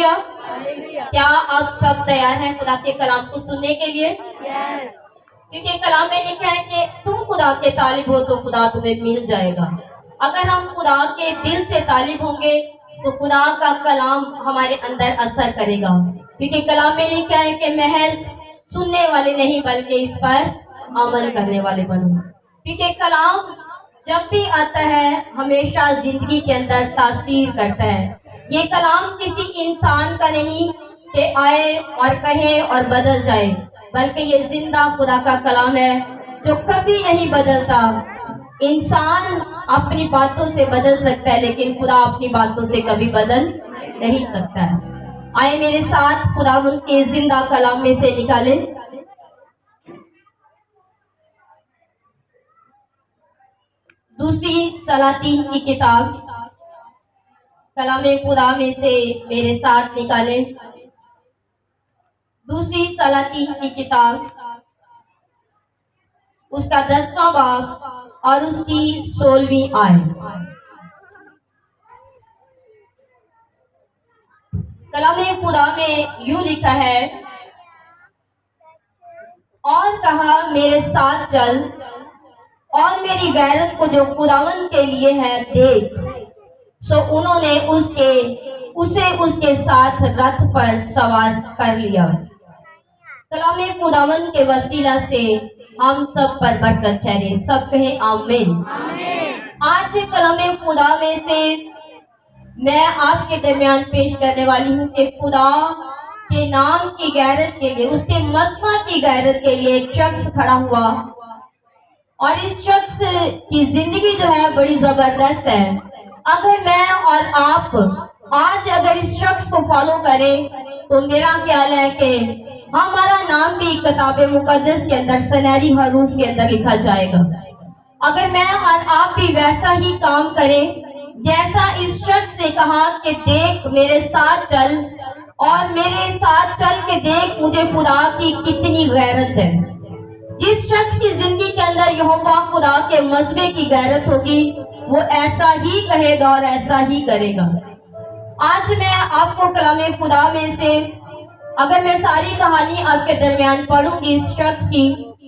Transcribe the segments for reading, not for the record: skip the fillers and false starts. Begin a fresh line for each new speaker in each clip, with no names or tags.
Hallelujah. क्या आप सब तैयार हैं खुदा के कलाम को सुनने के लिए? क्योंकि कलाम में लिखा है कि तुम खुदा के तालिब हो तो खुदा तुम्हें मिल जाएगा। अगर हम खुदा के दिल से तालिब होंगे तो खुदा का कलाम हमारे अंदर असर करेगा। क्योंकि कलाम में लिखा है कि महज सुनने वाले नहीं बल्कि इस पर अमल करने वाले बनो। क्योंकि कलाम जब भी आता है हमेशा जिंदगी के अंदर तासीर करता है। ये कलाम किसी इंसान का नहीं कि आए और कहे और बदल जाए, बल्कि ये जिंदा खुदा का कलाम है जो कभी नहीं बदलता। इंसान अपनी बातों से बदल सकता है लेकिन खुदा अपनी बातों से कभी बदल नहीं सकता है। आए मेरे साथ खुदा के जिंदा कलाम में से निकाले दूसरी सलातीन की किताब, कलामे खुदा में से मेरे साथ निकाले दूसरी सलातीन की किताब, उसका 10वां बाब और उसकी 16वीं आयत। कलामे खुदा में यूं लिखा है, और कहा मेरे साथ चल और मेरी गैरत को जो खुदावन के लिए है देख। सो उन्होंने उसे उसके साथ रथ पर सवार कर लिया। कलामे खुदावन के वसीला से हम सब पर बरकत ठहरे। सब कहे आमीन। आज कलामे खुदा में से मैं आपके दरमियान पेश करने वाली हूँ कि खुदा के नाम की गैरत के लिए, उसके मज़मा की गैरत के लिए एक शख्स खड़ा हुआ और इस शख्स की जिंदगी जो है बड़ी जबरदस्त है। अगर मैं और आप आज अगर इस शख्स को फॉलो करें तो मेरा ख्याल है कि हमारा नाम भी किताब मुकद्दस के अंदर सुनहरी हरूफ के अंदर लिखा जाएगा। अगर मैं और आप भी वैसा ही काम करें जैसा इस शख्स ने कहा कि देख मेरे साथ चल और मेरे साथ चल के देख मुझे खुदा की कितनी गैरत है। जिस शख्स की जिंदगी के अंदर यहोवा खुदा के मज़मे की गैरत होगी वो ऐसा ही कहेगा और ऐसा ही करेगा। आज मैं आपको कलामे खुदा में से अगर मैं सारी कहानी आपके दरमियान पढ़ूंगी इस शख्स की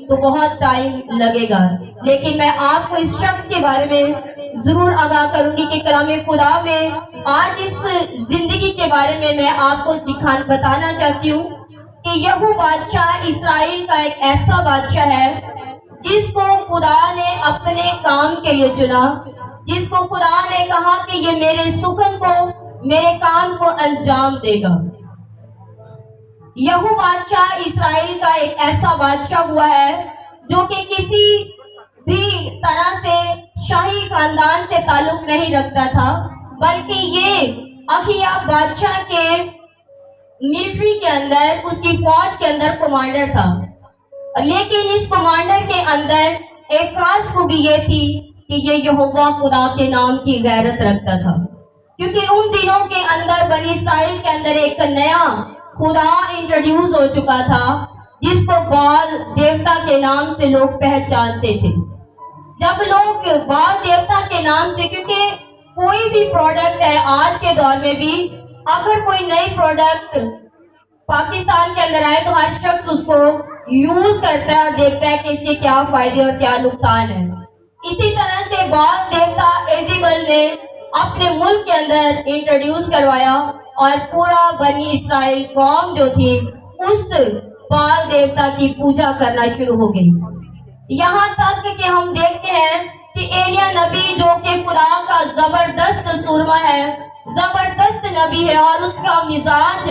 तो बहुत टाइम लगेगा, लेकिन मैं आपको इस शख्स के बारे में जरूर आगाह करूंगी कि कलामे खुदा में आज इस जिंदगी के बारे में मैं आपको बताना चाहती हूँ कि यहू बादशाह इस्राइल का एक ऐसा बादशाह है जिसको खुदा ने अपने काम के लिए चुना, जिसको खुदा ने कहा कि ये मेरे सुखन को, मेरे काम को अंजाम देगा। यहू बादशाह इस्राइल का एक ऐसा बादशाह हुआ है जो कि किसी भी तरह से शाही खानदान से ताल्लुक नहीं रखता था, बल्कि ये अखिया बादशाह के मिलिट्री के अंदर, उसकी फौज के अंदर कमांडर था। लेकिन इस कमांडर के अंदर एक खास खूबी ये थी कि ये यहोवा खुदा के नाम की गैरत रखता था। क्योंकि उन दिनों के अंदर बनी इस्राइल के अंदर एक नया खुदा इंट्रोड्यूस हो चुका था जिसको बाल देवता के नाम से लोग पहचानते थे। जब लोग बाल देवता के नाम से, क्योंकि कोई भी प्रोडक्ट है आज के दौर में भी अगर कोई नई प्रोडक्ट पाकिस्तान के अंदर आए तो हर शख्स उसको यूज करता है और देखता है कि इसके क्या फायदे और क्या नुकसान है। इसी तरह से बाल देवता एजिबल ने अपने मुल्क के अंदर इंट्रोड्यूस करवाया और पूरा बनी इस्राइल कौम जो थी उस बाल देवता की पूजा करना शुरू हो गई। यहाँ तक कि हम देखते हैं कि एलिया नबी जो कि खुदा का जबरदस्त सुरमा है, जबरदस्त नबी है और उसका मिजाज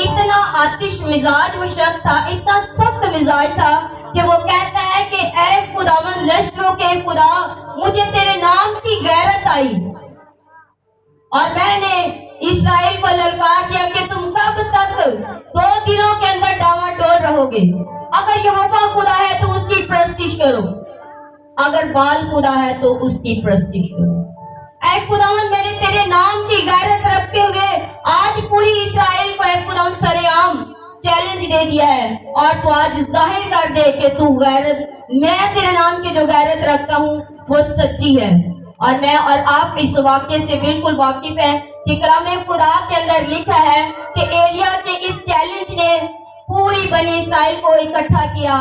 इतना आतिश मिजाज वो शख्स था, इतना सख्त मिजाज था कि वो कहता है कि ऐ खुदावन लश्करों के खुदा, मुझे तेरे नाम की गैरत आई और मैंने इस्राइल को ललकार दिया कि तुम कब तक 2 दिनों के अंदर डावाडोल रहोगे। अगर यहोवा खुदा है तो उसकी प्रस्तिश करो, अगर बाल खुदा है तो उसकी प्रस्तिश करो। ऐ खुदावन मैंने तेरे नाम की गैरत रखते हुए आज पूरी इस्राइल को ऐ खुदावन सरेआम चैलेंज दे दिया है और तू आज जाहिर कर दे कि तू गैरत, मैं तेरे नाम की जो गैरत रखता हूँ वो सच्ची है। और मैं और आप इस वाक्य से बिल्कुल वाकिफ हैं कि कलामे खुदा के अंदर लिखा है कि बनी इसराइल को इकट्ठा किया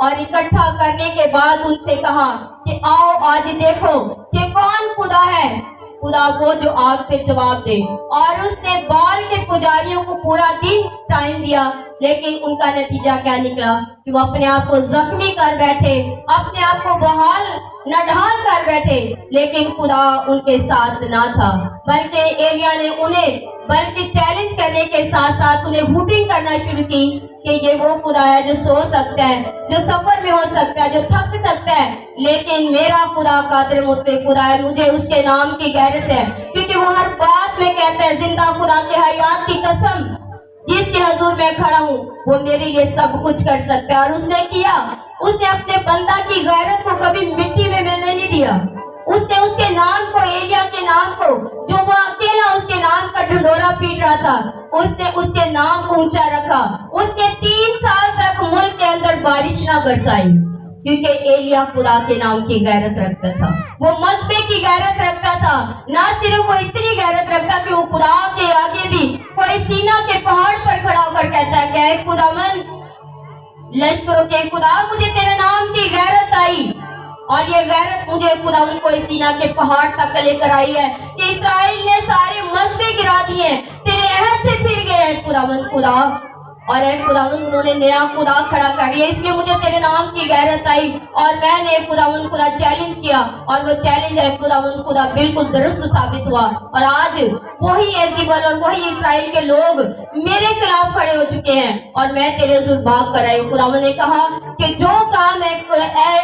और इकट्ठा करने के बाद उनसे कहा कि आओ आज देखो कि कौन खुदा है, खुदा वो जो आग से जवाब दे। और उसने बाल के पुजारियों को पूरा दिन टाइम दिया, लेकिन उनका नतीजा क्या निकला कि वो अपने आप को जख्मी कर बैठे, अपने आप को बहाल नढाल कर बैठे, लेकिन खुदा उनके साथ ना था। बल्कि एलिया ने उन्हें बल्कि चैलेंज करने के साथ साथ उन्हें हुटिंग करना शुरू की कि ये वो खुदा है जो सो सकता है, जो सफर में हो सकता है, जो थक सकता है, लेकिन मेरा खुदा कादिर मुतलक खुदा है, मुझे उसके नाम की गैरत है, क्योंकि वो हर बात में कहता है जिंदा खुदा के हयात की कसम जिसके हजूर मैं खड़ा हूँ वो मेरे लिए सब कुछ कर सकता है। और उसने किया, उसने अपने बंदा की गैरत को कभी मिट्टी में मिलने नहीं दिया। उसने उसके नाम को, एलिया के नाम को, जो वो अकेला उसके नाम का ढंढोरा पीट रहा था, उसने उसके नाम को ऊंचा रखा। उसने 3 साल तक मुल्क के अंदर बारिश ना बरसाई, क्योंकि एलिया खुदा के नाम की गैरत रखता था, वो मजबे की गैरत रखता था। ना सिर्फ वो इतनी गैरत रखता कि वो खुदा के आगे भी कोई सीना के पहाड़ पर खड़ा होकर कहता है कि खुदावन लश्करों के खुदा, मुझे तेरे नाम की गैरत आई और ये गैरत मुझे खुदा उनको सीना के पहाड़ तक लेकर आई है कि इसराइल ने सारे मजबे गिरा दिए, तेरे अहद से फिर गए हैं खुदावन खुदा। और खुदावन उन्होंने नया खुदा खड़ा कर लिया, इसलिए मुझे तेरे नाम की गैरत आई और मैंने खुदावन खुदा चैलेंज किया और वो चैलेंज है खुदावन खुदा बिल्कुल दुरुस्त साबित हुआ। और आज वही एजिबल और वही इसराइल के लोग मेरे खिलाफ खड़े हो चुके हैं और मैं तेरे हुजूर भाग कर आई हूँ। खुदावन ने कहा कि जो काम है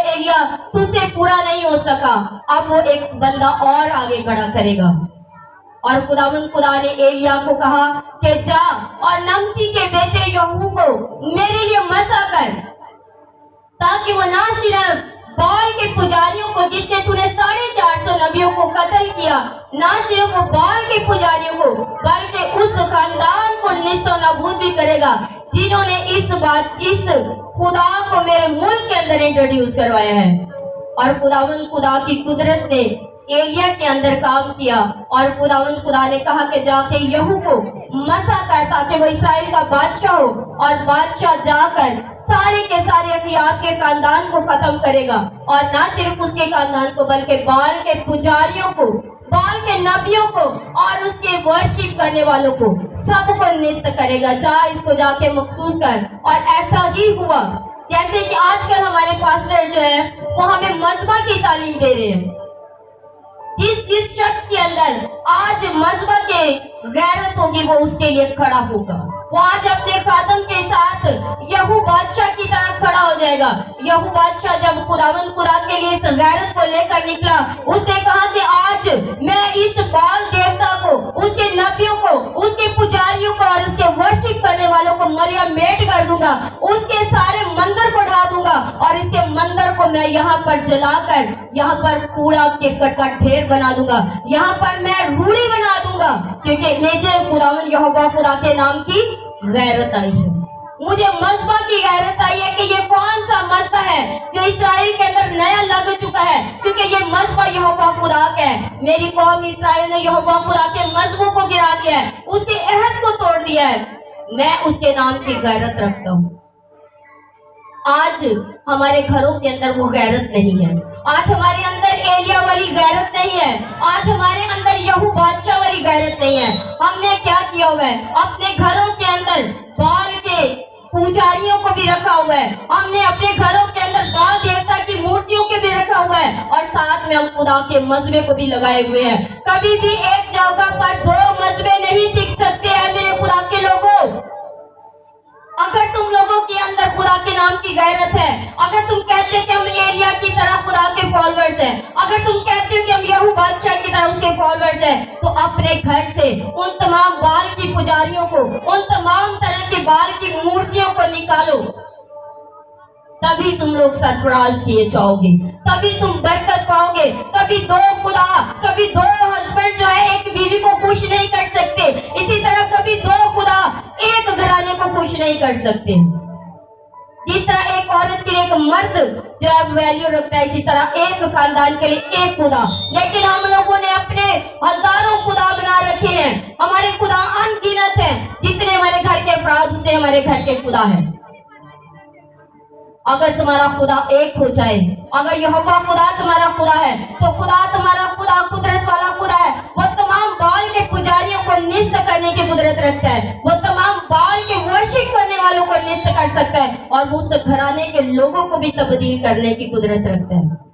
एलिया तुझसे पूरा नहीं हो सका, अब वो एक बंदा और आगे खड़ा करेगा। और खुदावन खुदा ने एलिया को कहा कि जा और नमसी के बेटे यहू को मेरे लिए मसा कर, ताकि वो ना सिर्फ बाल के पुजारियों को जिसने तूने 450 नबियों को कत्ल किया, ना सिर्फ वो बाल के पुजारियों को बल्कि उस खानदान को निस्तो नाबूद भी करेगा जिन्होंने इस खुदा को मेरे मुल्क के अंदर इंट्रोड्यूस करवाया है। और खुदावन खुदा की कुदरत ने एलिया के अंदर काम किया और खुदावन खुदा ने कहा कि जाके यहू को मसा कर ताकि वो इसराइल का बादशाह हो, और बादशाह जाकर सारे के सारे अखियाब के खानदान को खत्म करेगा। और ना सिर्फ उसके खानदान को बल्कि बाल के पुजारियों को, बाल के नबियों को और उसके वर्शिप करने वालों को सबको निस्त करेगा। जा इसको जाके महसूस कर। और ऐसा ही हुआ जैसे कि आजकल हमारे पास्टर जो है वो हमें मजहबा की तालीम दे रहे हैं। जिस शख्स के अंदर आज मजहबा के गैरत होगी वो उसके लिए खड़ा होगा, वो आज अपने खादम के साथ यहू बादशाह की तरफ खड़ा हो जाएगा। यहू बादशाह जब खुदावन खुदा के लिए इस गैरत को लेकर निकला, उसने कहा कि आज मैं इस बाल देवता को, उसके नबियों को, उसके पुजारियों को और उसके वर्शिप करने वालों को मलिया मेट कर दूंगा, उसके सारे मंदिर को ढा दूंगा और इसके मंदिर को मैं यहाँ पर जलाकर यहाँ पर कूड़ा के का ढेर बना दूंगा, यहाँ पर मैं रूढ़ी बना दूंगा, क्योंकि मुझे खुदावन यहोवा खुदा के नाम की गैरत आई है। मुझे मजहबा की गैरत आई है कि ये कौन सा मजहबा है जो इसराइल के अंदर नया लग चुका है, क्योंकि ये मजहबा यहोवा खुदा का है। मेरी कौम इसराइल ने यहोवा खुदा के मजहबों को गिरा दिया है, उसके अहद को तोड़ दिया है। मैं उसके नाम की गैरत रखता हूँ। आज हमारे घरों के अंदर वो गैरत नहीं है, आज हमारे अंदर एलिया वाली गैरत नहीं है, आज हमारे अंदर यहू बादशाह वाली गैरत नहीं है। हमने क्या किया हुआ है, अपने घरों के अंदर बाल के पुजारियों को भी रखा हुआ है, हमने अपने घरों के अंदर बाल देवता की मूर्तियों के भी रखा हुआ है और साथ में हम खुदा के मजबे को भी लगाए हुए हैं। कभी भी एक जगह पर 2 मजबे नहीं टिक सकते हैं मेरे खुदा के लोगों। अगर तुम लोगों के अंदर खुदा के नाम की गैरत है, अगर तुम कहते हो कि हम एलिया की तरह खुदा के फॉलोअर्स हैं, अगर तुम कहते हो कि हम यहू बादशाह की तरह उसके फॉलोअर्स हैं, तो अपने घर से उन तमाम बाल की पुजारियों को, उन तमाम तरह के बाल की मूर्तियों को निकालो, तभी तुम लोग सरफराज किए जाओगे, तभी तुम बरकत पाओगे। कभी 2 खुदा, कभी 2 हस्बैंड जो है एक बीवी को खुश नहीं कर सकते, इसी तरह कभी 2 खुदा एक घराने को खुश नहीं कर सकते। जिस तरह एक औरत के लिए एक मर्द जो है वैल्यू रखता है, इसी तरह एक खानदान के लिए एक खुदा। लेकिन हम लोगों ने अपने हजारों खुदा बना रखे हैं, हमारे खुदा अनगिनत हैं, जितने हमारे घर के अफराद उतने हमारे घर के खुदा हैं। अगर तुम्हारा खुदा एक हो जाए, अगर यहोवा खुदा तुम्हारा खुदा है, तो खुदा तुम्हारा खुदा कुदरत वाला खुदा है। वो तमाम बाल के पुजारियों को निस्त करने की कुदरत रखता है, वो तमाम बाल के वर्शिप करने वालों को निस्त कर सकता है, और वो उस घराने के लोगों को भी तब्दील करने की कुदरत रखता है।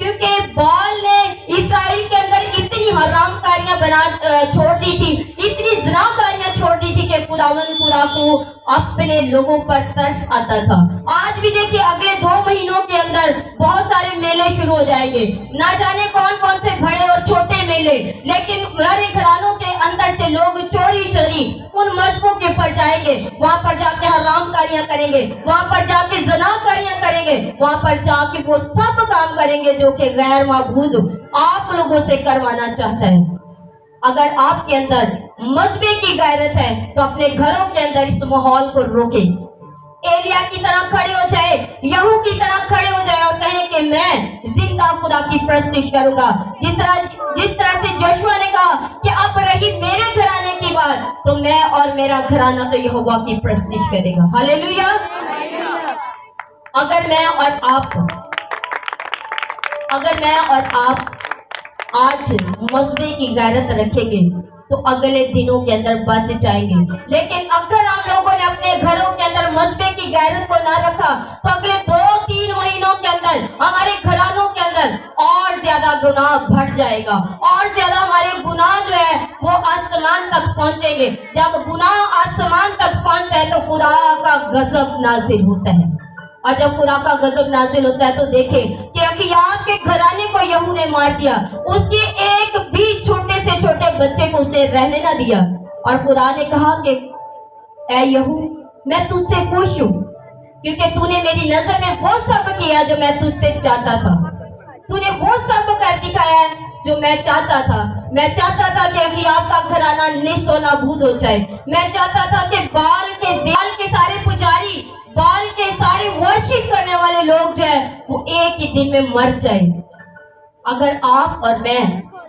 क्योंकि बाल ने इस्राएल के अंदर इतनी हरामकारियां बना छोड़ दी थी, इतनी ज़िनाकारियां छोड़ दी थी कि खुदावंद खुदा को अपने लोगों पर तरस आता था। आज भी देखिए, अगले 2 महीनों के अंदर बहुत सारे मेले शुरू हो जाएंगे, ना जाने कौन कौन से बड़े और छोटे मेले, लेकिन हमारे घरानों के अंदर से लोग चोरी चोरी उन मस्जिदों के पर जाएंगे, वहां पर जाके हरामकारियां करेंगे, वहां पर जाके ज़िनाकारियां करेंगे, वहां पर जाके वो सब काम करेंगे जो कि गैर महबूद आप लोगों से करवाना चाहता है। अगर आपके अंदर मजहबे की गैरत है तो अपने घरों के अंदर इस माहौल को रोके। एलिया की तरह खड़े हो जाए, यहू की तरह खड़े हो जाए और कहे कि मैं जिंदा खुदा की प्रस्तिश करूंगा। जिस तरह से जोशुआ ने कहा कि अब रही मेरे घराने की बात, तो मैं और मेरा घराना तो यहोवा की प्रस्तिश करेगा। हालेलुया। अगर मैं और आप आज मजहबे की गैरत रखेंगे तो अगले दिनों के अंदर बच जाएंगे। लेकिन अगर हम लोगों ने अपने घरों के अंदर मजहबे की गैरत को ना रखा तो अगले 2-3 महीनों के अंदर हमारे घरानों के अंदर और ज्यादा गुनाह बढ़ जाएगा, और ज्यादा हमारे गुनाह जो है वो आसमान तक पहुंचेंगे। जब गुनाह आसमान तक पहुंचता है तो खुदा का गजब नाजिल होता है, और जब खुदा का गजब नाजिल होता है तो देखें कि अखियाब के घराने को यहू ने मार दिया, उसके एक भी छोटे से छोटे बच्चे को उसने रहने ना दिया। और खुदा ने कहा कि ऐ यहू, मैं तुझसे खुश हूँ क्योंकि तूने मेरी नजर में वो सब किया जो मैं तुझसे चाहता था। तूने वो सब कर दिखाया है जो मैं चाहता था। मैं चाहता था कि अखियाब का घराना निस्त और नाबूद हो जाए। मैं चाहता था कि बाल के सारे पुजारी, बाल के सारे वर्शिप करने वाले लोग जो है वो एक ही दिन में मर जाए। अगर आप और मैं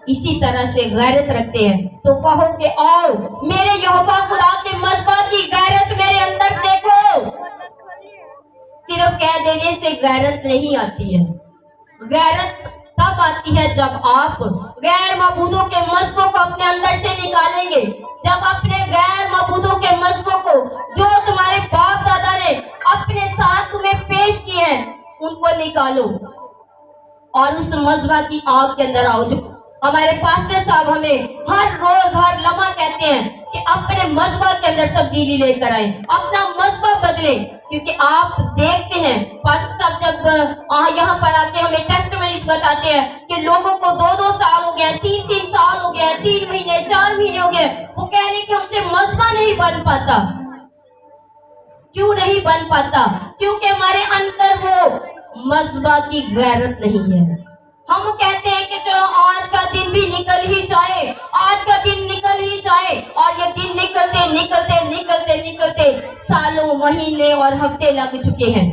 इसी तरह से गैरत रखते हैं तो कहो कि आओ मेरे यहोवा खुदा के मज़बा की गैरत मेरे अंदर देखो। सिर्फ कह देने से गैरत नहीं आती है। गैरत तब आती है जब आप गैर मबूदों के मज़बों को अपने अंदर से निकालेंगे। जब अपने गैर मबूदों के मज़बों को जो तुम्हारे बाप दादा ने अपने साथ तुम्हें पेश किए हैं उनको निकालो और उस मज़बा की आग के अंदर आओ। जो हमारे पास्टर साहब हमें हर रोज हर लम्हा कहते हैं कि अपने मज़बा के अंदर तब्दीली लेकर आए, अपना मज़बा बदले। क्योंकि आप देखते हैं पास्टर साहब जब यहाँ पर आके हमें टेस्टिमनीज बताते हैं कि लोगों को 2-2 साल हो गया, 3-3 साल हो गया, 3 महीने 4 महीने हो गए, वो कह रहे कि हमसे मज़बा नहीं बन पाता। क्यों नहीं बन पाता? क्योंकि हमारे अंदर वो मज़बा की गैरत नहीं है। हम कहते हैं कि चलो आज का दिन भी निकल ही जाए, आज का दिन निकल ही जाए, और ये दिन निकलते निकलते निकलते निकलते सालों महीने और हफ्ते लग चुके हैं।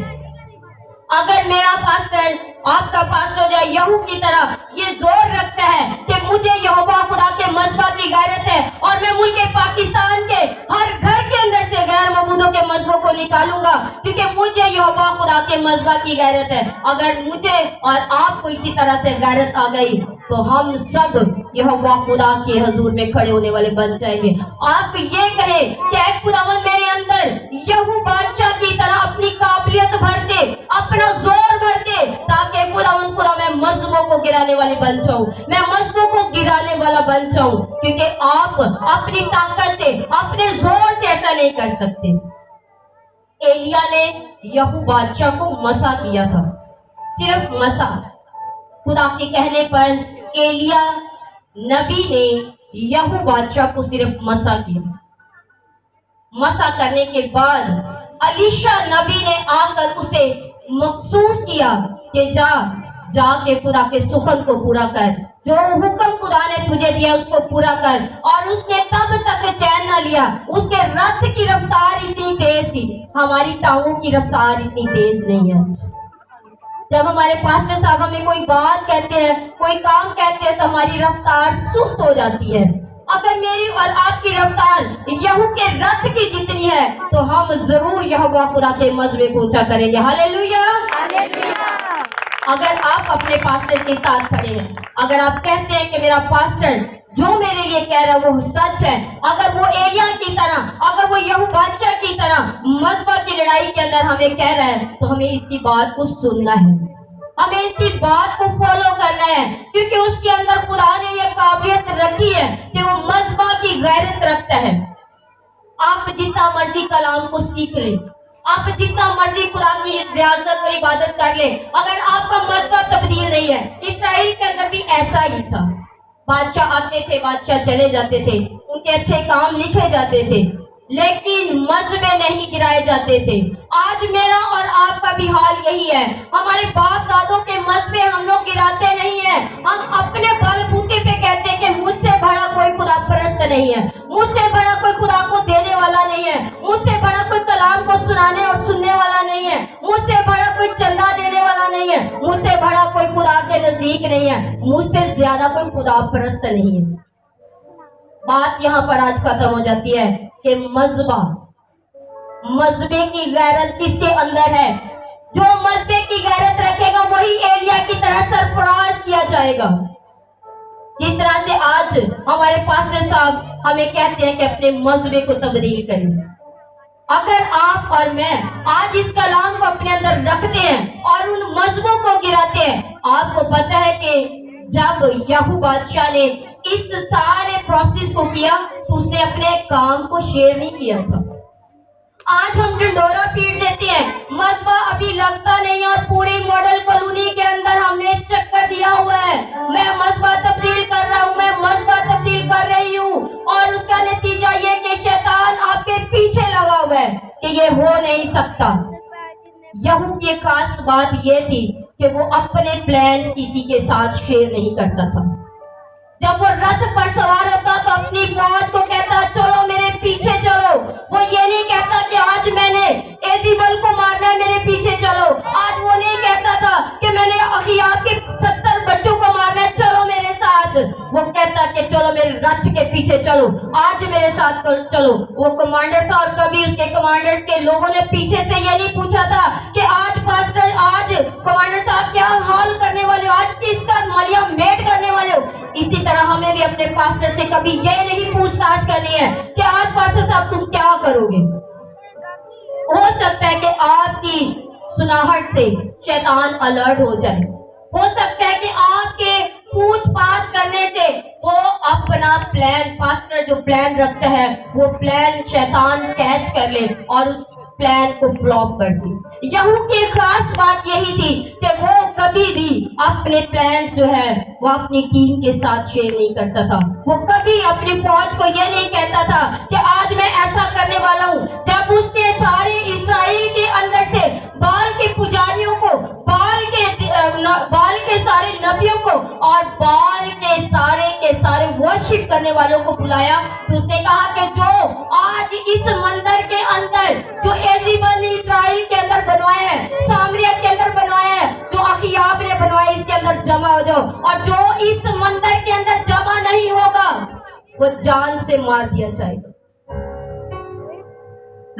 अगर मेरा पास्टर आपका पास्टर जो यहू की तरह ये जोर रखता है कि मुझे यहोवा खुदा के मज़बा की गैरत है और मैं मुल्क पाकिस्तान के हर घर के अंदर से गैर मबूदों के मज़बों को निकालूंगा क्योंकि मुझे यहोवा खुदा के मज़बा की गैरत है। अगर मुझे और आपको इसी तरह से गैरत आ गई तो हम सब यहोवा खुदा के हुजूर में खड़े होने वाले बन जाएंगे। आप ये कहें कि खुदावन मेरे अंदर यहू बादशाह की तरह अपनी काबिलियत भर दे, अपना जोर भर दे, ताकि खुदावन खुदा मैं मज़बों को गिराने वाले बन जाऊं, मैं मज़बों को गिराने वाला बन जाऊं। क्योंकि आप अपनी ताकत से अपने जोर से ऐसा नहीं कर सकते। एलिया ने यहू बादशाह को मसा किया था, सिर्फ मसा। खुदा के कहने पर एलिया नबी ने यहू बादशाह को सिर्फ मसा किया। मसा करने के बाद अलीशा नबी ने आकर उसे मखसूस किया कि जाके खुदा के सुखन को पूरा कर, जो हुक्म खुदा ने तुझे दिया उसको पूरा कर। और उसने तब तक चैन न लिया। उसके रथ की रफ्तार इतनी तेज थी, हमारी टांगों की रफ्तार इतनी तेज नहीं है। जब हमारे पास्टर साहब हमें कोई बात कहते हैं, कोई काम कहते हैं तो हमारी रफ्तार सुस्त हो जाती है। अगर मेरी और आपकी रफ्तार यहू के रथ की जितनी है तो हम जरूर यहोवा खुदा के मजबे को ऊंचा करेंगे। हालेलुया। अगर आप अपने पास्टर के साथ खड़े हैं, अगर आप कहते हैं कि मेरा पास्टर जो मेरे लिए कह रहा है वो सच है, अगर वो एलिया की तरह, अगर वो यहू बादशाह की तरह मजबा की लड़ाई के अंदर हमें कह रहा है, तो हमें इसकी बात को सुनना है, हमें इसकी बात को फॉलो करना है, क्योंकि उसके अंदर खुदा ने ये काबिलियत रखी है कि वो मजबा की गैरत रखता है। आप जितना मर्जी कलाम को सीख ले, आप जितना मर्जी खुदा की रियाजत और इबादत कर ले, अगर आपका मजबा तब्दील नहीं है। इस्राएल के अंदर भी ऐसा ही था। बादशाह आते थे, बादशाह चले जाते थे, उनके अच्छे काम लिखे जाते थे, लेकिन मजबे नहीं गिराए जाते थे। आज मेरा और आपका भी हाल यही है। हमारे बाप दादों के मजबे हम लोग गिराते नहीं है। हम अपने बलबूते पे कहते हैं कि मुझसे बड़ा कोई खुदा परस्त नहीं है, मुझसे बड़ा कोई खुदा को देने वाला नहीं है, मुझसे बड़ा कोई कलाम को सुनाने और सुनने वाला नहीं है, मुझसे बड़ा कोई चंदा देने वाला नहीं है, मुझसे बड़ा कोई खुदा के नजदीक नहीं है, मुझसे ज्यादा कोई खुदा परस्त नहीं है। बात यहाँ पर आज खत्म हो जाती है कि मजबे की गैरत किसके अंदर है? जो मजबे की गैरत रखेगा वही एलिया की तरह सरफराज किया जाएगा। जिस तरह से आज हमारे पास्टर साहब हमें कहते हैं कि अपने मजबे को तब्दील करें। अगर आप और मैं आज इस कलाम को अपने अंदर रखते हैं और उन मजबों को गिराते हैं, आपको पता है कि जब यहू बादशाह ने इस सारे प्रोसेस को किया तो उसने अपने काम को शेयर नहीं किया था। आज हम ढिंढोरा पीट देते हैं, मजबा अभी लगता नहीं और पूरी मॉडल कॉलोनी के अंदर हमने चक्कर दिया हुआ है, मैं मजबा तब्दील कर रहा हूँ, मैं मजबा तब्दील कर रही हूँ, और उसका नतीजा ये कि शैतान आपके पीछे लगा हुआ है कि ये हो नहीं सकता। यहू की खास बात ये थी कि वो अपने प्लान किसी के साथ शेयर नहीं करता था। जब वो रथ पर सवार होता तो अपनी फौज को कहता चलो मेरे पीछे चलो। वो ये नहीं कहता कि आज मैंने एजीबल को मारना है, मेरे पीछे चलो। आज वो नहीं कहता था कि मैंने अखियाब के 70 बच्चों को मारना है, चलो मेरे साथ। वो कहता कि चलो मेरे रथ के पीछे चलो, आज मेरे साथ चलो। वो कमांडर था और कभी उसके कमांडर के लोगों ने पीछे से ये नहीं पूछा था कि आज पास्टर, आज कमांडर साहब क्या हाल करने वाले हो, आज किसका मलिया मेट करने वाले हो। इसी तरह हमें भी अपने पास्टर से कभी ये नहीं पूछताछ करनी है कि आज पास्टर साहब तुम क्या करोगे। हो सकता है कि आपकी सुनाहट से शैतान अलर्ट हो जाए, हो सकता है कि आपके पूछ-पाछ करने से वो अपना प्लान, पास्टर जो प्लान रखता है वो प्लान शैतान कैच कर ले और उस प्लान को फ्लॉप कर दी। यहू की खास बात यही थी कि वो कभी भी अपने प्लान जो है वो अपनी टीम के साथ शेयर नहीं करता था। वो कभी अपनी फौज को ये नहीं कहता था कि आज मैं ऐसा करने वाला हूँ। जब उसने सारे इस्राएल के अंदर से बाल के पुजारियों को, बाल के सारे नबियों को और बाल के सारे वर्शिप करने वालों को बुलाया, तो उसने कहा कि जो आज इस मंदिर के अंदर जो एजीबल ने इस्राएल के अंदर बनवाया है, सामरिया के अंदर बनवाया है, जो अखियाब ने बनवाया, इसके अंदर जमा हो जाओ, और जो इस मंदिर के अंदर जमा नहीं होगा वो जान से मार दिया जाएगा।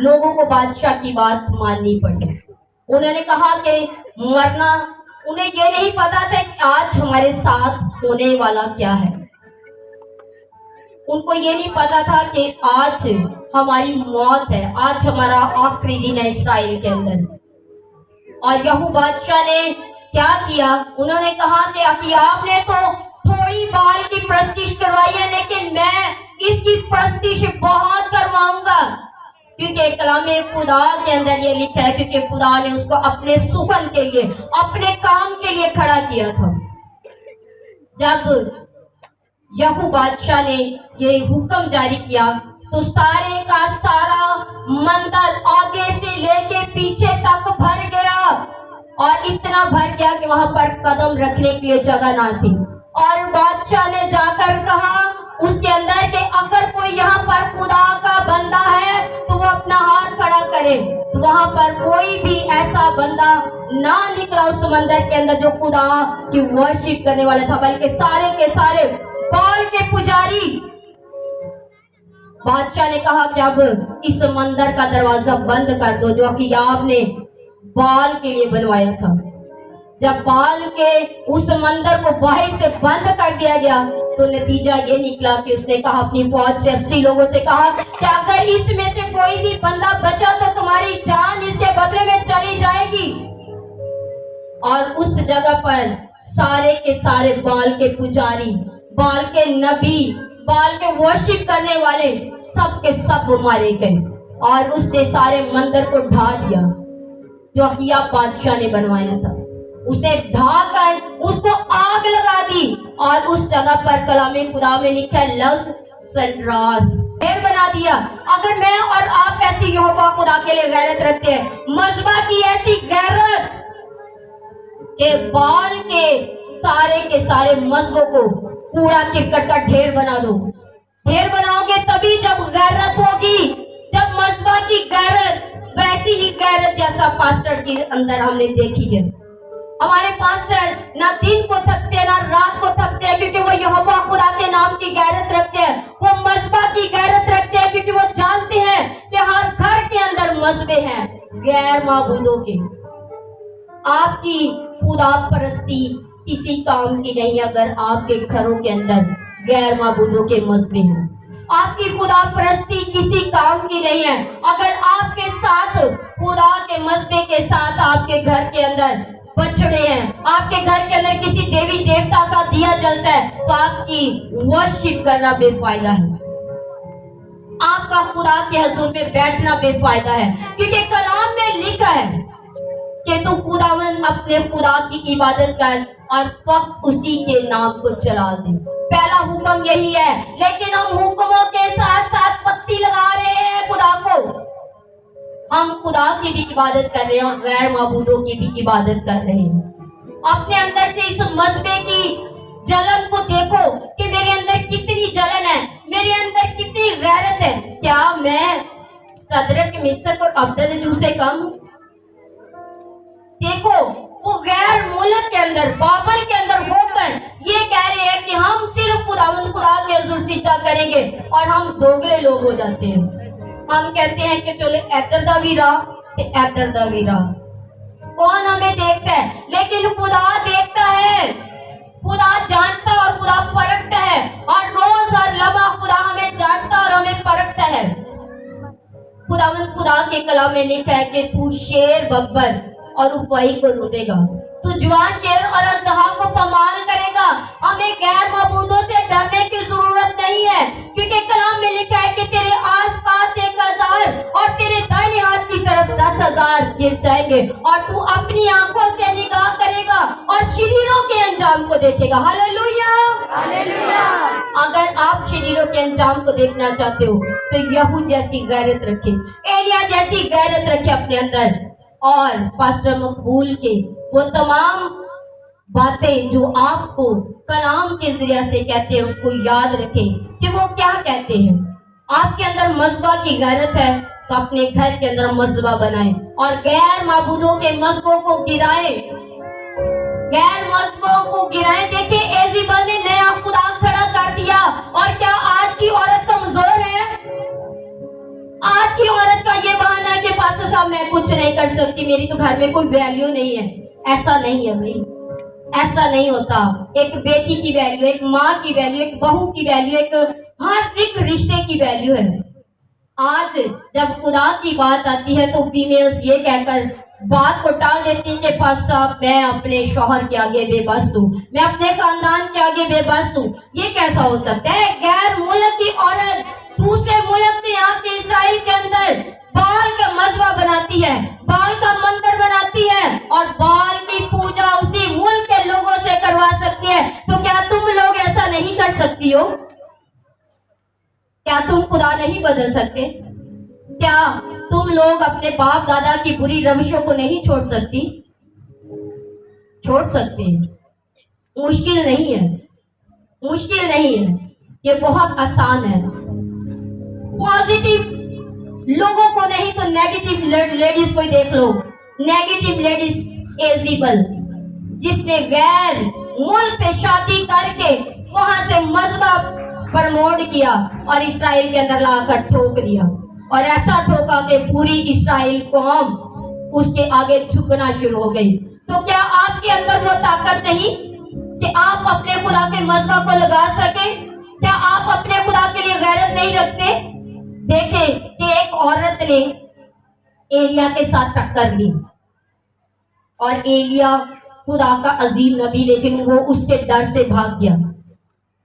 लोगों को बादशाह की बात माननी पड़ी। उन्होंने कहा कि मरना, उन्हें ये नहीं पता था कि आज हमारे साथ होने वाला क्या है। उनको ये नहीं पता था कि आज हमारी मौत है, आज हमारा आखिरी दिन है इस्राएल के अंदर। और यहू बादशाह ने क्या किया, उन्होंने कहा कि अखियाब ने तो थोड़ी बाल की प्रस्तिश करवाई है, लेकिन मैं इसकी प्रस्तिश बहुत करवाऊंगा, क्योंकि कलामे खुदा के अंदर ये लिखा है, क्योंकि खुदा ने उसको अपने सुखन के लिए, अपने काम के लिए खड़ा किया था। जब यहू बादशाह ने ये हुक्म जारी किया तो सारे का सारा मंदिर आगे से लेके पीछे तक भर गया, और इतना भर गया कि वहां पर कदम रखने के लिए जगह ना थी। और बादशाह ने जाकर कहा उसके अंदर के अगर कोई यहाँ पर खुदा का बंदा है तो वो अपना हाथ खड़ा करे। तो वहां पर कोई भी ऐसा बंदा ना निकला उस समंदर के अंदर जो खुदा की वर्शिप करने वाला था, बल्कि सारे के सारे बाल के पुजारी बादशाह ने कहा कि अब इस मंदिर का दरवाजा बंद कर दो जो कि आपने बाल के लिए बनवाया था। जब बाल के उस मंदिर को बाहर से बंद कर दिया गया तो नतीजा ये निकला कि उसने कहा अपनी फौज से 80 लोगों से कहा कि अगर इसमें से कोई भी बंदा बचा तो तुम्हारी जान इसके बदले में चली जाएगी। और उस जगह पर सारे के सारे बाल के पुजारी, बाल के नबी, बाल के वर्शिप करने वाले सब के सब मारे गए और उसने सारे मंदिर को ढा दिया जो अहिया बादशाह ने बनवाया था। उसे ढा कर उसको आग लगा दी और उस जगह पर कलामे खुदा में लिखा है लव सनरास ढेर बना दिया। अगर मैं और आप ऐसी यहोवा खुदा के लिए गैरत रखते हैं, मजबा की ऐसी गैरत के बाल के सारे मजबों को कूड़ा करकट का ढेर बना दो। ढेर बनाओगे तभी जब गैरत होगी, जब मजबा की गैरत, वैसी ही गैरत जैसा पास्टर के अंदर हमने देखी है। हमारे पास्टर ना दिन को थकते हैं ना रात को थकते हैं क्योंकि वो यहोवा खुदा के नाम की गैरत रखते हैं। वो मजबा की गैरत रखते हैं क्योंकि वो जानते हैं कि हर घर के अंदर मजबे हैं गैर माबूदों के। आपकी खुदा परस्ती किसी काम की नहीं अगर आपके घरों के अंदर गैर माबूदों के मजबे हैं। आपकी खुदा परस्ती किसी काम की नहीं है अगर आपके साथ खुदा के मजबे के साथ आपके घर के अंदर बछड़े हैं, आपके घर के अंदर किसी देवी देवता का दिया जलता है तो आपकी वर्शिप करना बेफायदा है। आपका खुदा के हुजूर में बैठना बेफायदा है क्योंकि कलाम में लिखा है कि तू खुदावंद अपने खुदा की इबादत कर और फक्त उसी के नाम को चला दे। पहला हुक्म यही है, लेकिन हम हुक्मों के साथ साथ पत्ती लगा रहे हैं खुदा को। हम खुदा की भी इबादत कर रहे हैं और गैर माबूदों की भी इबादत कर रहे हैं। अपने अंदर से इस मजबे की जलन को देखो कि मेरे अंदर कितनी जलन है, मेरे अंदर कितनी गैरत है। क्या मैं सदरक मिस्र और अब्दुल से कम हूं? देखो वो गैर मुल्क के अंदर, बाबल के अंदर होकर ये कह रहे हैं कि हम सिर्फ खुदावंद खुदा के हुजूर सिजदा करेंगे और हम दोगले लोग हो जाते हैं। हम कहते हैं कि चलो ऐतर दा भी रहा ते ऐतर दा भी रहा। कौन हमें देखता है? लेकिन खुदा देखता है, खुदा जानता और खुदा परखता है और रोज हर लम्हा खुदा हमें जानता और हमें परखता है। खुदावंद खुदा के कलाम में लिखा है कि तू शेर बब्बर और उपवाही को रूटेगा, तू जवान शेर और अजदहा को पमाल करेगा। हमें गैर मबूदों से डरने की जरूरत नहीं है क्योंकि कलाम में लिखा है कि तेरे आसपास 1000 और तेरे दाहिने हाथ की तरफ 10,000 गिर जाएंगे और तू अपनी आंखों से निगाह करेगा और शरीरों के अंजाम को देखेगा। हालेलुया। अगर आप शरीरों के अंजाम को देखना चाहते हो तो यहूद जैसी गैरत रखे, एलिया जैसी गैरत रखे अपने अंदर और पास्टर मकबूल के वो तमाम बातें जो आपको कलाम के जरिए से कहते हैं उसको याद रखें कि वो क्या कहते हैं। आपके अंदर मजबा की गैरत है तो अपने घर के अंदर मजबा बनाएं और गैर माबूदों के मजबों को गिराएं, गैर मजबों को गिराएं। देखिए एजेबल ने नया खुदा खड़ा कर दिया और क्या आज की औरत कमजोर है? आज की औरत का ये बहाना है कि पास्टर साहब मैं कुछ नहीं कर सकती, मेरी तो घर में कोई वैल्यू नहीं है। ऐसा नहीं है भाई, ऐसा नहीं होता। एक बेटी की वैल्यू, एक माँ की वैल्यू, एक बहू की वैल्यू, हर एक रिश्ते की वैल्यू है। आज जब खुदा की बात आती है तो फीमेल्स ये कहकर बात को टाल देती हैं कि पास्टर साहब मैं अपने शौहर के आगे बेबस हूँ, मैं अपने खानदान के आगे बेबस हूँ। ये कैसा हो सकता है? गैर मुल्क की औरत दूसरे मुल्क से यहाँ के इसराइल के अंदर बाल का मजबा बनाती है, बाल का मंदिर बनाती है और बाल की पूजा उसी मुल्क के लोगों से करवा सकती है। तो क्या तुम लोग ऐसा नहीं कर सकती हो? क्या तुम खुदा नहीं बदल सकते? क्या तुम लोग अपने बाप दादा की बुरी रविशों को नहीं छोड़ सकती? छोड़ सकते हैं, मुश्किल नहीं है, मुश्किल नहीं है, ये बहुत आसान है। पॉजिटिव लोगों को नहीं तो नेगेटिव लेडीज को ही देख लो। नेगेटिव लेडीज एजेबल जिसने गैर मुल्क से शादी करके वहां से मजहब प्रमोट किया और इसराइल के अंदर लाकर ठोक दिया, और ऐसा ठोका कि पूरी इसराइल कौम उसके आगे झुकना शुरू हो गई। तो क्या आपके अंदर वो ताकत नहीं कि आप अपने खुदा के मज़बा को लगा सके? क्या आप अपने खुदा के लिए गैरत नहीं रखते? देखें कि एक औरत ने एलिया के साथ टक्कर ली, और एलिया खुदा का अजीम नबी, लेकिन वो उसके डर से भाग गया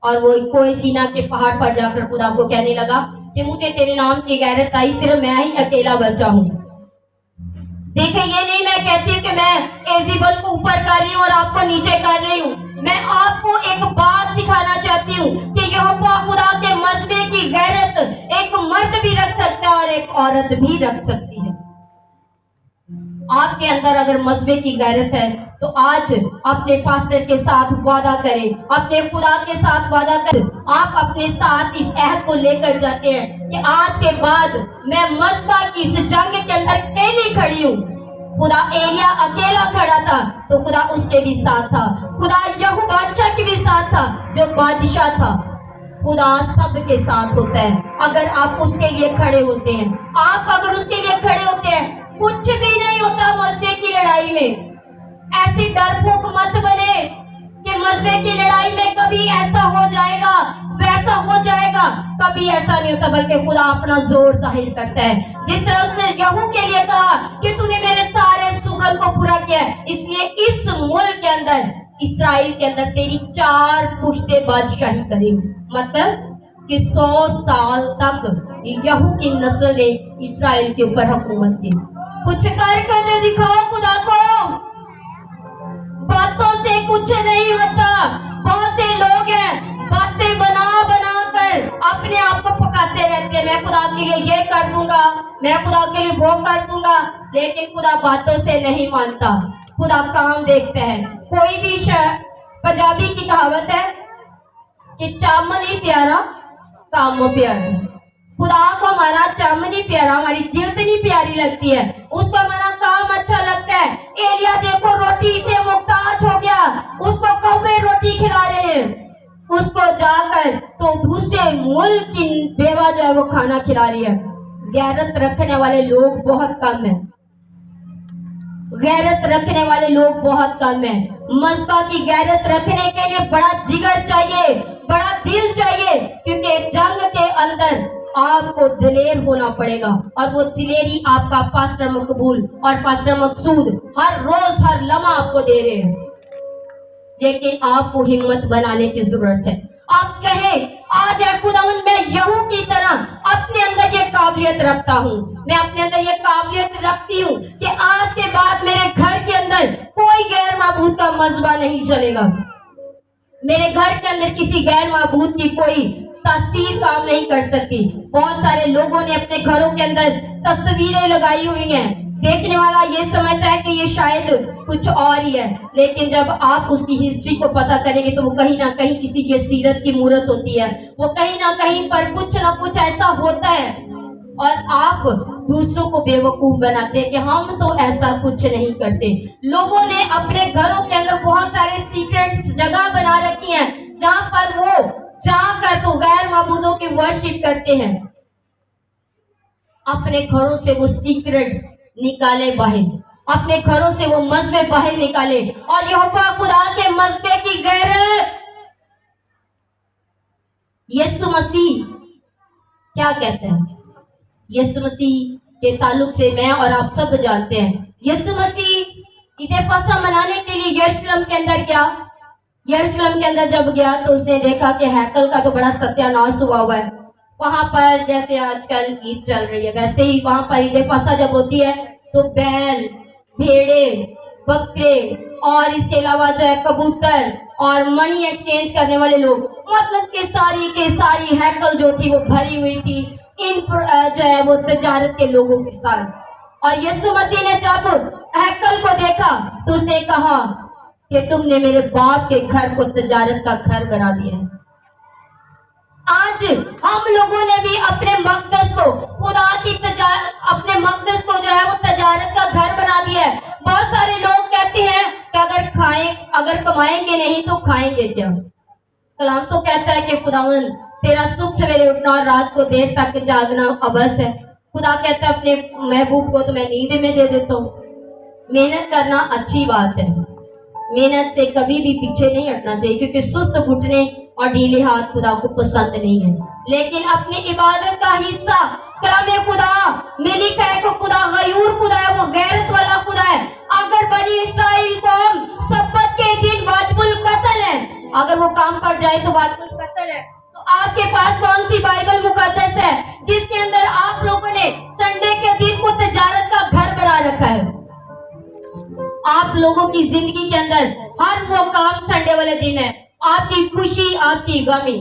और वो कोई सीना के पहाड़ पर जाकर खुदा को कहने लगा कि मुझे तेरे नाम की गैरत आई, सिर्फ मैं ही अकेला बचा हूँ। देखिए, ये नहीं मैं कहती हूँ कि मैं एजिबल को ऊपर कर रही हूँ और आपको नीचे कर रही हूँ। मैं आपको एक बात सिखाना चाहती हूँ कि यहोवा खुदा के मज़बे की गैरत एक मर्द भी रख सकता है और एक औरत भी रख सकती है। आपके अंदर अगर मज़बे की गैरत है तो आज अपने पास्टर के साथ वादा करें, अपने खुदा के साथ वादा करें। आप अपने साथ इस अहद को लेकर जाते हैं कि आज के बाद मैं मज़बा की इस जंग के अंदर अकेली खड़ी हूँ। खुदा एलिया अकेला खड़ा था तो खुदा उसके भी साथ था। खुदा यहू बादशाह के भी साथ था जो बादशाह था। खुदा सबके साथ होता है अगर आप उसके लिए खड़े होते हैं। आप अगर उसके लिए खड़े होते हैं, कुछ भी नहीं होता मज़बे की लड़ाई में। ऐसी डरपोक मत बने कि मज़बे की लड़ाई में कभी ऐसा हो जाएगा, वैसा हो जाएगा। कभी ऐसा नहीं होता, बल्कि खुदा अपना जोर जाहिर करता है। जिस तरह उसने यहू के लिए कहा कि तूने मेरे सारे सुगन को पूरा किया, इसलिए इस मुल्क के अंदर, इसराइल के अंदर तेरी 4 पुश्ते बादशाही करेंगी। मतलब कि 100 साल तक यहू की नस्ल ने इसराइल के ऊपर हुकूमत की। कुछ करके दिखाओ खुदा को। बातों से कुछ नहीं होता। बहुत से लोग हैं बातें बना बना कर अपने आप को पकाते रहते हैं। मैं खुदा के लिए ये कर दूंगा, मैं खुदा के लिए वो कर दूंगा, लेकिन खुदा बातों से नहीं मानता, खुदा काम देखता है। कोई भी पंजाबी की कहावत है कि चम नहीं प्यारा काम प्यारा। खुदा को हमारा चम नहीं प्यारा, हमारी जिल्द नहीं प्यारी लगती है, उसको हमारा काम अच्छा लगता है। एलिया देखो रोटी से मुहताज हो गया, उसको कौवे रोटी खिला रहे हैं, उसको जाकर तो दूसरे मुल्क की बेवा जो है वो खाना खिला रही है। गैरत रखने वाले लोग बहुत कम हैं, गैरत रखने वाले लोग बहुत कम हैं। मज़बा की गैरत रखने के लिए बड़ा जिगर चाहिए, बड़ा दिल चाहिए, क्योंकि जंग के अंदर आपको दिलेर होना पड़ेगा, और वो दिलेरी आपका पास्टर मकबूल और पास्टर मकसूद हर रोज हर लम्हा आपको दे रहे हैं। लेकिन आपको हिम्मत बनाने की जरूरत है। आप कहें आज है खुदावंद, मैं यहू की तरह अपने अंदर ये काबिलियत रखता हूँ, मैं अपने अंदर ये काबिलियत रखती हूँ कि आज के बाद मेरे घर के अंदर कोई गैर माबूद का मज़बा नहीं चलेगा। मेरे घर के अंदर किसी गैर माबूद की कोई तासीर काम नहीं कर सकती। बहुत सारे लोगों ने अपने घरों के अंदर तस्वीरें लगाई हुई हैं, देखने वाला ये समझता है कि ये शायद कुछ और ही है, लेकिन जब आप उसकी हिस्ट्री को पता करेंगे तो वो कहीं ना कहीं किसी की सीरत की मूरत होती है, वो कहीं ना कहीं पर कुछ ना कुछ ऐसा होता है, और आप दूसरों को बेवकूफ बनाते हैं कि हम तो ऐसा कुछ नहीं करते। लोगों ने अपने घरों के अंदर बहुत सारे सीक्रेट जगह बना रखी हैं जहां पर वो जाकर तो गैर माबूदों की वर्शिप करते हैं। अपने घरों से वो सीक्रेट निकाले बाहर, अपने घरों से वो मज़बे बाहर निकाले, और यहोवा खुदा के मज़बे की गैरत। यीशु मसीह क्या कहते हैं? यीशु मसीह के ताल्लुक से मैं और आप सब जानते हैं। यीशु मसीह ईद फसह मनाने के लिए यरूशलेम के अंदर गया। यरूशलेम के अंदर जब गया तो उसने देखा कि हैकल का तो बड़ा सत्यानाश हुआ है। वहां पर जैसे आजकल ईद चल रही है वैसे ही वहां पर ईद फसह जब होती है तो बैल, भेड़े, बकरे और इसके अलावा जो है कबूतर और मनी एक्सचेंज करने वाले लोग, मतलब कि सारी के सारी हैकल जो थी वो भरी हुई थी इन जो है वो तजारत के लोगों के साथ। और यीशु मसीह ने जब हैकल को देखा तो उसने कहा कि तुमने मेरे बाप के घर को तजारत का घर बना दिया है। आज हम लोगों ने भी अपने मकदस को खुदा की अपने मकदस को जो है वो तजारत का घर बना दिया है। बहुत सारे लोग कहते हैं कि अगर कमाएंगे नहीं तो खाएंगे क्या। कलाम तो कहता है कि खुदावंद तेरा सुख सवेरे उठना और रात को देर तक जागना अबस है। खुदा कहता है अपने महबूब को तो मैं नींद में दे देता हूँ। मेहनत करना अच्छी बात है, मेहनत से कभी भी पीछे नहीं हटना चाहिए, क्योंकि सुस्त घुटने और ढीले हाथ खुदा को पसंद नहीं है। लेकिन अपनी इबादत का हिस्सा कलामे खुदा में लिखा है कि खुदा गयूर खुदा है, वो गैरत वाला खुदा है। अगर बनी इस्राइल कौम सब्बत के दिन वाजिबुल कत्ल है, अगर वो काम कर जाए तो वाजिबुल कत्ल है, तो आपके पास कौन सी बाइबल मुकद्दस है जिसके अंदर आप लोगों ने संडे के दिन को तिजारत का घर बना रखा है? आप लोगों की जिंदगी के अंदर हर वो काम संडे वाले दिन है। आपकी खुशी, आपकी गमी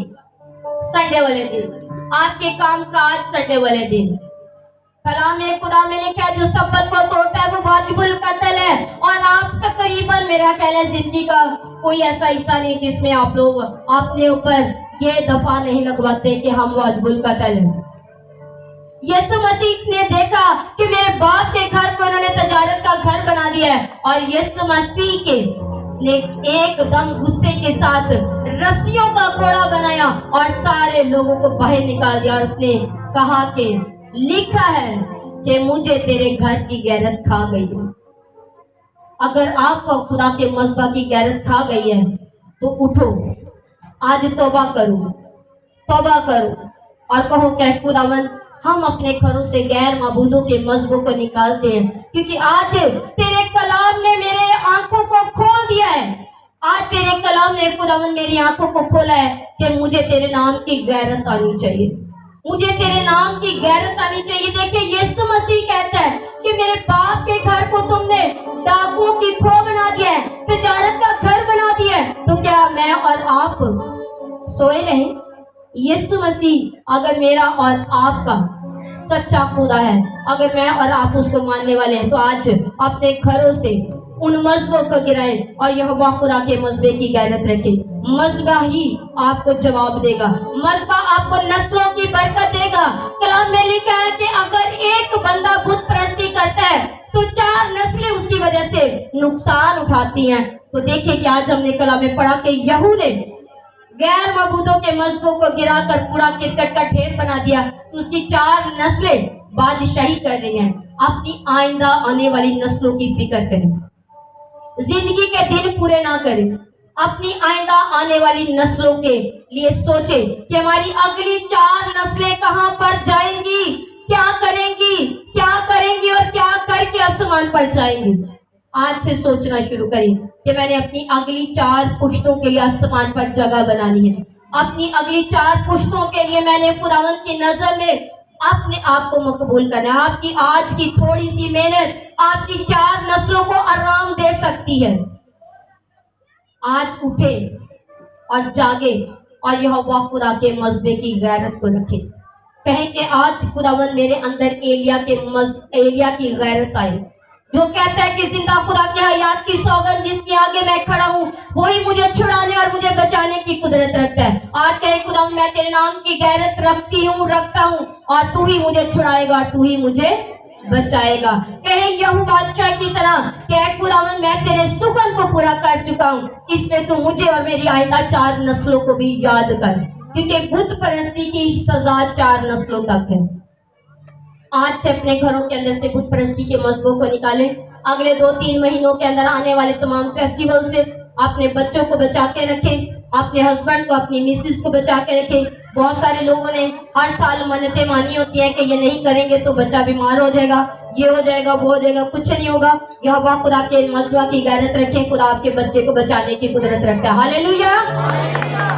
संडे वाले दिन, आपके काम काज संडे वाले दिन। कलाम खुदा में लिखा है जो सब्बत को तोड़ता है वो वाजिबुल कत्ल है। और आप तकरीबन मेरा ख्याल है जिंदगी का कोई ऐसा हिस्सा नहीं जिसमें आप लोग अपने ऊपर ये दफा नहीं लगवाते कि हम वाजिबुल कत्ल हैं। यीशु मसीह ने देखा कि मेरे बाप के घर को इन्होंने तजारत का घर बना दिया है, और यीशु मसीह के ने एकदम गुस्से के साथ रस्सियों का घोड़ा बनाया और सारे लोगों को बाहर निकाल दिया। और उसने कहा कि लिखा है कि मुझे तेरे घर की गैरत खा गई है। अगर आपको खुदा के मज़बा की गैरत खा गई है तो उठो, आज तौबा करो और कहो कि खुदावन हम अपने घरों से गैर मबूदों के मज़बों को निकालते हैं, क्योंकि आज तेरे कलाम ने मेरे आंखों को खोल दिया है। आज तेरे कलाम ने खुदावन मेरी आंखों को खोला है कि मुझे तेरे नाम की गैरत आनी चाहिए, मुझे तेरे नाम की गैरत आनी चाहिए। देखिए यीशु मसीह कहता है कि मेरे बाप के घर को तुमने डाकुओं की खो बना दिया है, तिजारत का घर बना दिया है, तो क्या मैं और आप सोए नहीं? यीशु मसीह अगर मेरा और आपका सच्चा खुदा है, अगर मैं और आप उसको मानने वाले हैं, तो आज अपने घरों से उन मज़बों को गिराए और यहोवा खुदा के मज़बे की गैरत रखे। मज़बा ही आपको जवाब देगा, मज़बा आपको नस्लों की बरकत देगा। कलाम में लिखा है कि अगर एक बंदा बुत परस्ती करता है तो 4 नस्लें उसकी वजह से नुकसान उठाती हैं। तो देखिए कि आज हमने कलाम में पढ़ा कि यहूदे गैर मबूदों के मज़बों को गिराकर कूड़ा किरकट का ढेर बना दिया, तो उसकी 4 नस्लें बादशाही कर रही हैं। अपनी आइंदा आने वाली नस्लों की फिक्र करें, जिंदगी के दिन पूरे ना करें, अपनी आइंदा आने वाली नस्लों के लिए सोचे कि हमारी अगली 4 नस्लें कहां पर जाएंगी, क्या करेंगी और क्या करके आसमान पर जाएंगी। आज से सोचना शुरू करें कि मैंने अपनी अगली 4 पुश्तों के लिए आसमान पर जगह बनानी है। अपनी अगली 4 पुश्तों के लिए मैंने खुदावंद की नजर में अपने आप को मकबूल करना है। आपकी आज की थोड़ी सी मेहनत आपकी 4 नस्लों को आराम दे सकती है। आज उठे और जागे और यहोवा खुदा के मज़बे की गैरत को रखे। कहें कि आज खुदावंद मेरे अंदर एलिया की गैरत आए, जो कहता है कि जिंदा खुदा की हयात की सौगंध जिसके आगे मैं खड़ा हूँ वही मुझे छुड़ाने और मुझे बचाने की कुदरत रखता है। आज कहे खुदा मैं तेरे नाम की गैरत रखता हूँ और तू ही मुझे छुड़ाएगा, तू ही मुझे बचाएगा। कहे यहू बादशाह की तरह कि खुदावन मैं तेरे सुखन को पूरा कर चुका हूँ, इसमें तू मुझे और मेरी आइंदा 4 नस्लों को भी याद कर, क्योंकि बुत परस्ती की सजा 4 नस्लों तक है। आज से अपने घरों के अंदर से बुत परस्ती के मज़बों को निकालें। अगले 2-3 महीनों के अंदर आने वाले तमाम फेस्टिवल से अपने बच्चों को बचा के रखें, अपने हस्बैंड को, अपनी मिसेस को बचा के रखें। बहुत सारे लोगों ने हर साल मन्नतें मानी होती हैं कि ये नहीं करेंगे तो बच्चा बीमार हो जाएगा, ये हो जाएगा, वो हो जाएगा। कुछ नहीं होगा। यहोवा खुदा के मज़बा की गैरत रखें, खुदा आपके बच्चे को बचाने की कुदरत रखता है। हालेलुया।